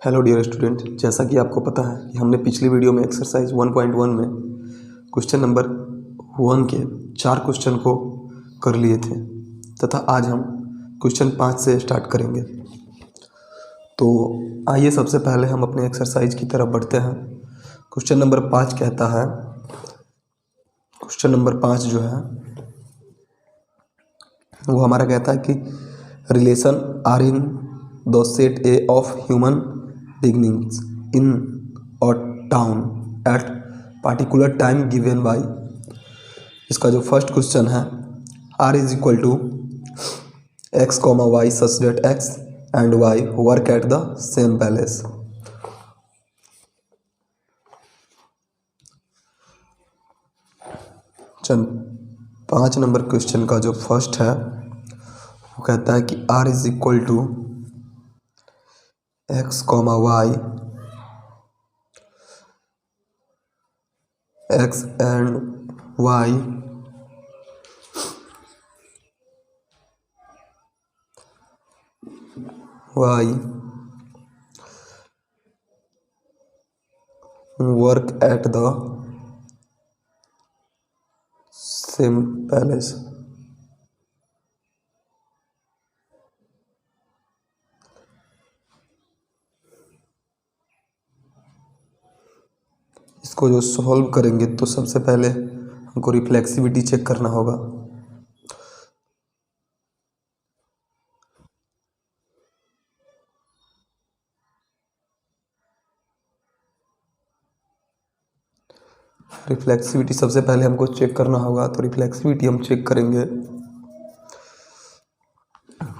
Hello dear student, जैसा कि आपको पता है कि हमने पिछली वीडियो में एक्सरसाइज 1.1 में क्वेश्चन नंबर 1 के 4 क्वेश्चन को कर लिए थे तथा आज हम क्वेश्चन 5 से स्टार्ट करेंगे। तो आइए सबसे पहले हम अपने एक्सरसाइज की तरफ बढ़ते हैं। क्वेश्चन नंबर 5 कहता है, क्वेश्चन नंबर 5 जो है वो हमारा कहता है कि relation are in the set a of human beginnings in a town at particular time given by। इसका जो फर्स्ट क्वेश्चन है, r is equal to x, y such that x and y work at the same place। चल 5 number question का जो first है वो कहता है कि r is equal to x, y x and y work at the same place। इसको जो सॉल्व करेंगे तो सबसे पहले हमको रिफ्लेक्सिविटी चेक करना होगा। रिफ्लेक्सिविटी सबसे पहले हमको चेक करना होगा, तो रिफ्लेक्सिविटी हम चेक करेंगे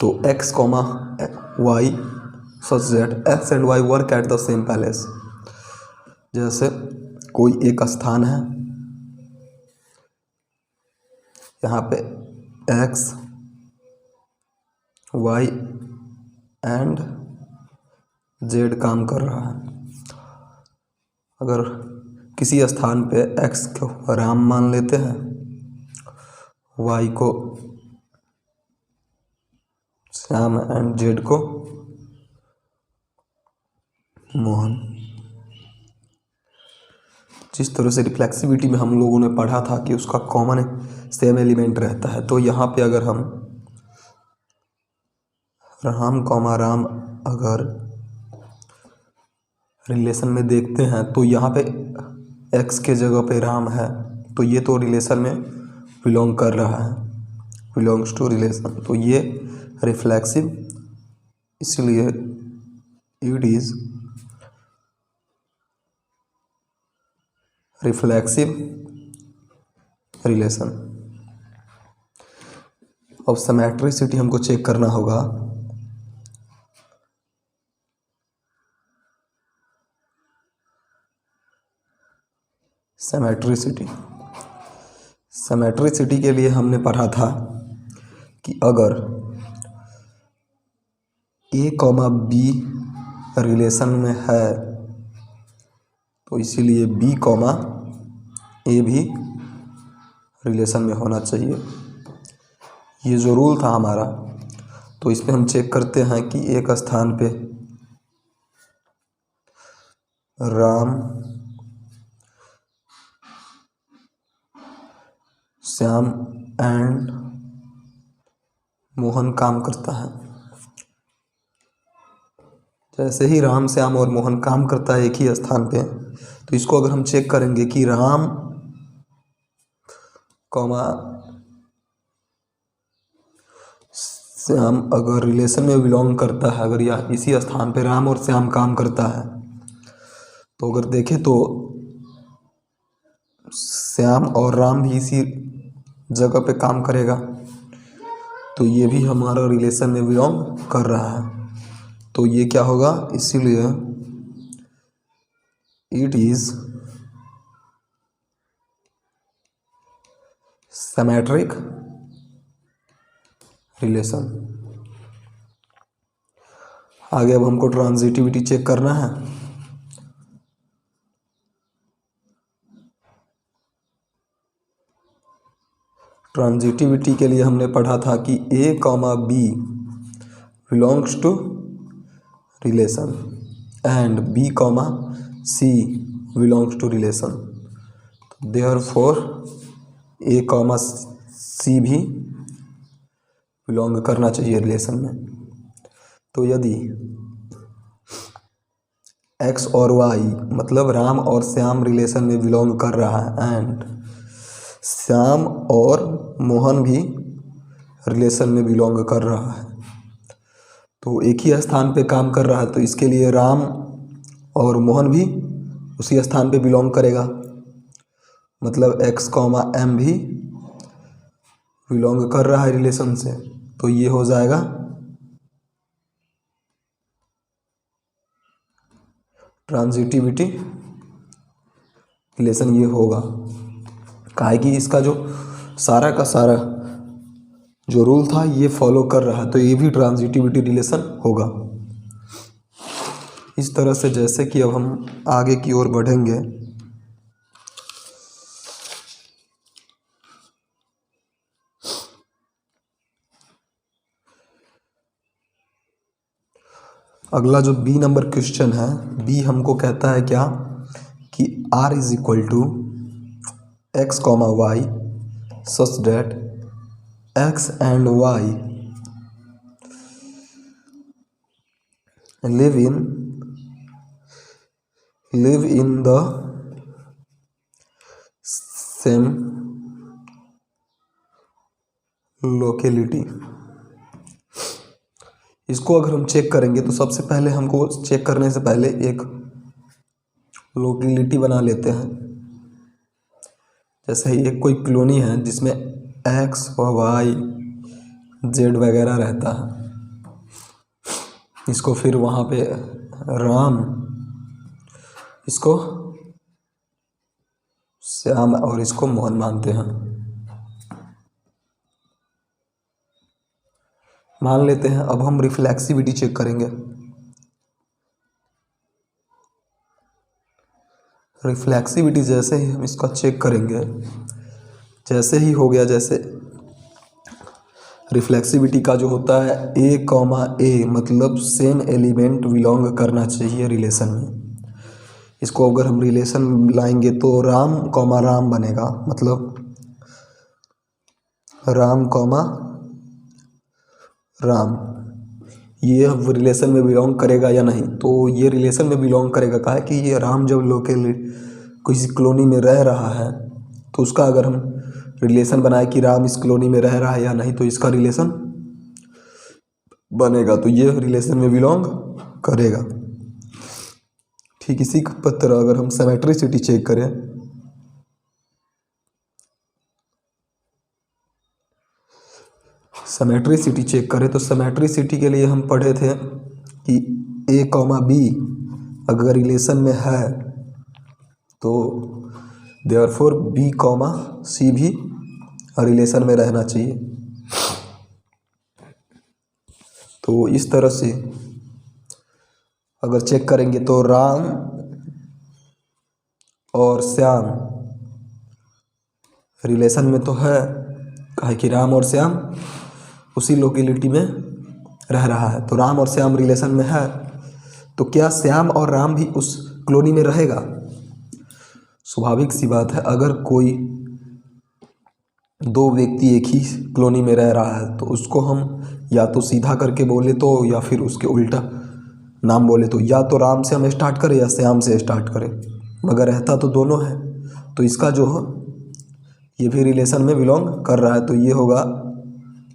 तो x, y such that x and y work at the same place। जैसे कोई एक स्थान है, यहाँ पे x, y एंड z काम कर रहा है। अगर किसी स्थान पे x को राम मान लेते हैं, y को श्याम एंड z को मोहन। जिस तरह से रिफ्लेक्सिविटी में हम लोगों ने पढ़ा था कि उसका कॉमन सेम एलिमेंट रहता है, तो यहाँ पे अगर हम राम अगर रिलेशन में देखते हैं तो यहाँ पे x के जगह पे राम है, तो ये तो रिलेशन में बिलोंग कर रहा है, बिलोंग्स टू रिलेशन, तो ये रिफ्लेक्सिव, इसलिए इट इज रिफ्लेक्सिव रिलेशन। अब सिमेट्रिसिटी हमको चेक करना होगा। सिमेट्रिसिटी के लिए हमने पढ़ा था कि अगर a, b रिलेशन में है तो इसीलिए b, a भी रिलेशन में होना चाहिए। ये जो रूल था हमारा, तो इसमें हम चेक करते हैं कि एक स्थान पे राम, श्याम एंड मोहन काम करता है। जैसे ही राम, श्याम और मोहन काम करता है एक ही स्थान पे, तो इसको अगर हम चेक करेंगे कि राम, श्याम अगर रिलेशन में बिलोंग करता है, अगर या इसी स्थान पे राम और श्याम काम करता है, तो अगर देखें तो श्याम और राम भी इसी जगह पे काम करेगा, तो ये भी हमारा रिलेशन में बिलोंग कर रहा है, तो ये क्या होगा, इसीलिए इट इज सिमेट्रिक रिलेशन। आगे अब हमको ट्रांजिटिविटी चेक करना है। ट्रांजिटिविटी के लिए हमने पढ़ा था कि a, b belongs to relation, and B comma C belongs to relation, therefore A comma C भी बिलोंग करना चाहिए रिलेशन में। तो यदि एक्स और वाई मतलब राम और श्याम रिलेशन में बिलोंग कर रहा है एंड श्याम और मोहन भी रिलेशन में बिलोंग कर रहा है, तो एक ही स्थान पे काम कर रहा है, तो इसके लिए राम और मोहन भी उसी स्थान पे बिलोंग करेगा, मतलब एक्स कॉमा एम भी बिलोंग कर रहा है रिलेशन से। तो ये हो जाएगा ट्रांजिटिविटी रिलेशन, ये होगा काहे कि इसका जो सारा का सारा जो रूल था ये फॉलो कर रहा है, तो ये भी ट्रांजिटिविटी रिलेशन होगा। इस तरह से जैसे कि अब हम आगे की ओर बढ़ेंगे, अगला जो बी नंबर क्वेश्चन है, बी हमको कहता है क्या कि R is equal to x comma y such that x and y live in the same locality. इसको अगर हम चेक करेंगे तो सबसे पहले हमको चेक करने से पहले एक लोकेलिटी बना लेते हैं। जैसे एक कोई कॉलोनी है जिसमें एक्स और वाई जेड वगैरह रहता है, इसको फिर वहाँ पे राम, इसको श्याम और इसको मोहन मानते हैं। मान लेते हैं। अब हम रिफ्लेक्सिविटी चेक करेंगे। रिफ्लेक्सिविटी जैसे ही हम इसका चेक करेंगे, जैसे ही हो गया, जैसे रिफ्लेक्सिविटी का जो होता है ए कॉमा ए मतलब सेम एलिमेंट बिलोंग करना चाहिए रिलेशन में। इसको अगर हम रिलेशन लाएंगे तो राम कॉमा राम बनेगा, मतलब राम कॉमा राम, ये रिलेशन में बिलोंग करेगा या नहीं? तो ये रिलेशन में बिलोंग करेगा। कहा है कि ये राम जब लोकल किसी कॉलोनी में रह रहा है तो उसका अगर हम रिलेशन बनाए कि राम इस कॉलोनी में रह रहा है या नहीं, तो इसका रिलेशन बनेगा, तो ये रिलेशन में बिलोंग करेगा। ठीक इसी तरह अगर हम सिमेट्रिसिटी चेक करें, सिमेट्रिसिटी चेक करें तो सिमेट्रिसिटी के लिए हम पढ़े थे कि ए कॉमा बी अगर रिलेशन में है तो देयरफॉर बी कॉमा सी भी रिलेशन में रहना चाहिए। तो इस तरह से अगर चेक करेंगे तो राम और श्याम रिलेशन में तो है, कहे कि राम और श्याम उसी लोकेलिटी में रह रहा है, तो राम और श्याम रिलेशन में है, तो क्या श्याम और राम भी उस कॉलोनी में रहेगा? स्वाभाविक सी बात है। अगर कोई दो व्यक्ति एक ही कॉलोनी में रह रहा है तो उसको हम या तो सीधा करके बोले तो या फिर उसके उल्टा नाम बोले तो, या तो राम से हम स्टार्ट करें या श्याम से स्टार्ट करें, मगर रहता तो दोनों है। तो इसका जो है ये भी रिलेशन में बिलोंग कर रहा है, तो ये होगा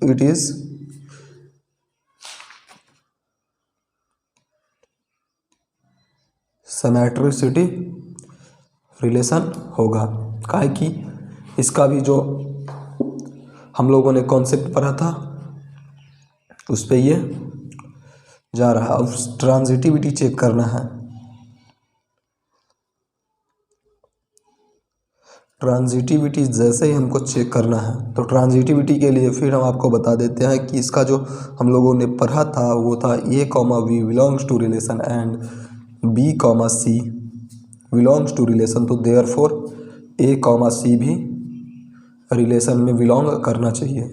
इट इज सिमेट्रिसिटी रिलेशन होगा। काहे कि इसका भी जो हम लोगों ने कॉन्सेप्ट पढ़ा था उस पे ये जा रहा है। अब ट्रांजिटिविटी चेक करना है। ट्रांजिटिविटी जैसे ही हमको चेक करना है तो ट्रांजिटिविटी के लिए फिर हम आपको बता देते हैं कि इसका जो हम लोगों ने पढ़ा था वो था A comma B belongs to relation and B comma C belongs to relation, तो देयरफॉर ए कॉमा सी भी रिलेशन में बिलोंग करना चाहिए।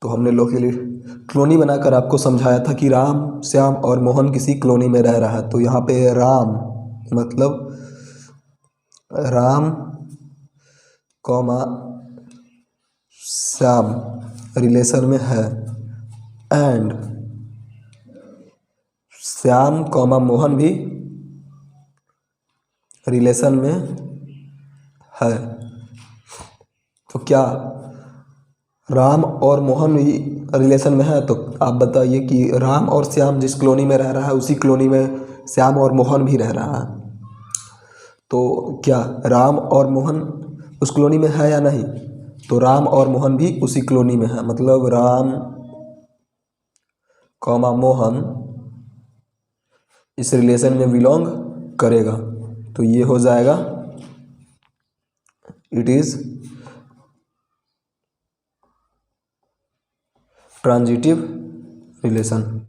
तो हमने कॉलोनी बनाकर आपको समझाया था कि राम, श्याम और मोहन किसी कॉलोनी में रह रहा है। तो यहाँ पे राम मतलब राम कॉमा श्याम रिलेशन में है एंड श्याम कॉमा मोहन भी रिलेशन में है। तो क्या राम और मोहन भी रिलेशन में है? तो आप बताइए कि राम और श्याम जिस कॉलोनी में रह रहा है उसी कॉलोनी में श्याम और मोहन भी रह रहा है। तो क्या राम और मोहन उस कॉलोनी में है या नहीं? तो राम और मोहन भी उसी कॉलोनी में है, मतलब राम कॉमा मोहन इस रिलेशन में बिलोंग करेगा। तो ये हो जाएगा इट इज ट्रांजिटिव रिलेशन।